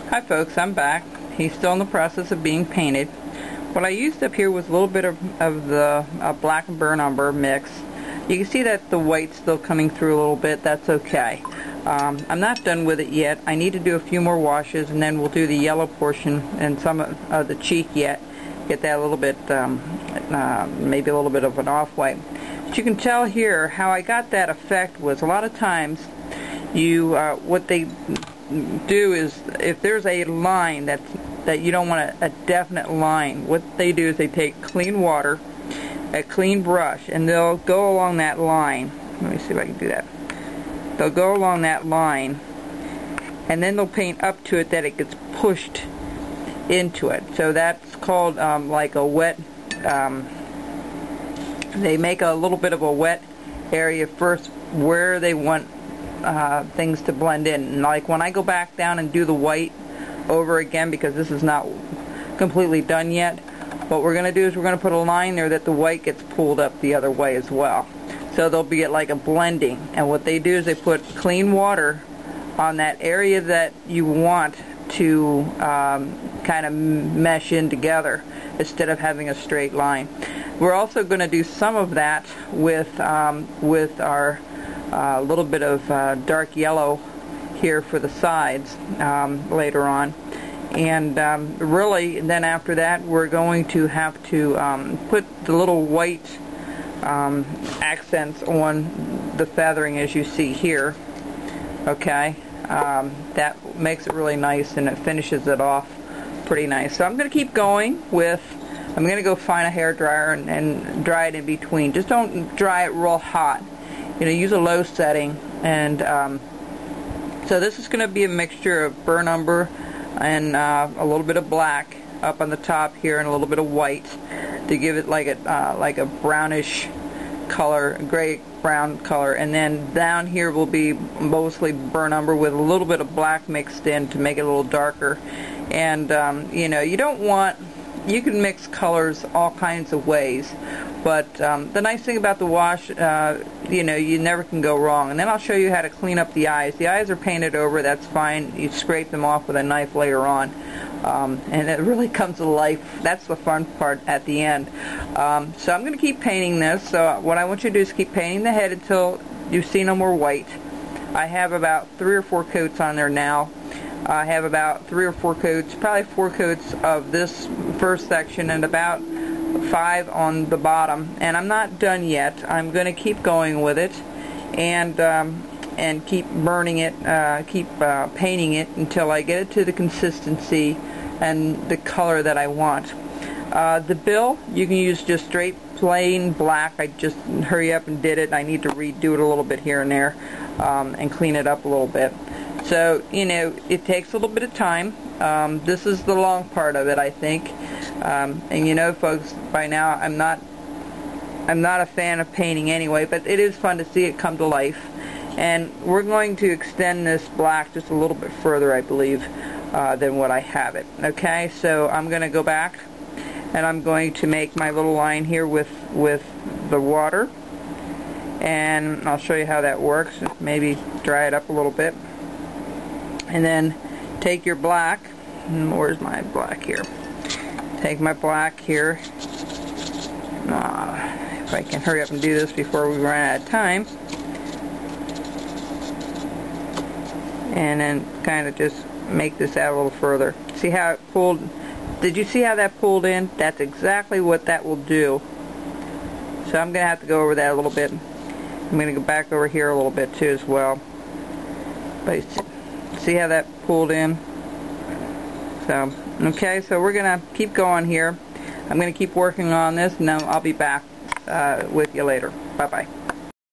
Hi folks, I'm back. He's still in the process of being painted. What I used up here was a little bit of the black and burnt umber mix. You can see that the white's still coming through a little bit. That's okay. I'm not done with it yet. I need to do a few more washes, and then we'll do the yellow portion and some of the cheek yet. Get that a little bit, maybe a little bit of an off-white. But you can tell here how I got that effect was a lot of times what they do is, if there's a line that you don't want a definite line, what they do is they take clean water, a clean brush, and they'll go along that line. Let me see if I can do that. They'll go along that line, and then they'll paint up to it that it gets pushed into it. So that's called like a wet, they make a little bit of a wet area first where they want things to blend in. And like when I go back down and do the white over again, because this is not completely done yet, what we're going to do is we're going to put a line there that the white gets pulled up the other way as well. So there'll be like a blending, and what they do is they put clean water on that area that you want to kind of mesh in together instead of having a straight line. We're also going to do some of that with our little bit of dark yellow here for the sides later on, and really then after that we're going to have to put the little white accents on the feathering as you see here. Okay, that makes it really nice and it finishes it off pretty nice. So I'm going to keep going with, I'm going to go find a hair dryer and dry it in between. Just don't dry it real hot. You know, use a low setting, and so this is going to be a mixture of burnt umber and a little bit of black up on the top here and a little bit of white to give it like a brownish color, gray brown color, and then down here will be mostly burnt umber with a little bit of black mixed in to make it a little darker. And you know, you don't want, you can mix colors all kinds of ways, but the nice thing about the wash, you know, you never can go wrong. And then I'll show you how to clean up the eyes. The eyes are painted over, that's fine. You scrape them off with a knife later on, and it really comes to life. That's the fun part at the end. So I'm going to keep painting this. So what I want you to do is keep painting the head until you see no more white. I have about 3 or 4 coats on there now. I have about 3 or 4 coats, probably 4 coats of this first section and about 5 on the bottom, and I'm not done yet. I'm going to keep going with it and keep burning it, keep painting it until I get it to the consistency and the color that I want. The bill, you can use just straight plain black. I just hurry up and did it. I need to redo it a little bit here and there and clean it up a little bit. So, you know, it takes a little bit of time. This is the long part of it, I think. And you know, folks, by now I'm not a fan of painting anyway, but it is fun to see it come to life. And we're going to extend this black just a little bit further, I believe, than what I have it. Okay, so I'm going to go back and I'm going to make my little line here with the water, and I'll show you how that works. Maybe dry it up a little bit. And then take your black, where's my black here? Take my black here. If I can hurry up and do this before we run out of time. And then kind of just make this out a little further. See how it pulled? Did you see how that pulled in? That's exactly what that will do. So I'm going to have to go over that a little bit. I'm going to go back over here a little bit too as well. But see how that pulled in? So, okay, so we're going to keep going here. I'm going to keep working on this, and then I'll be back with you later. Bye-bye.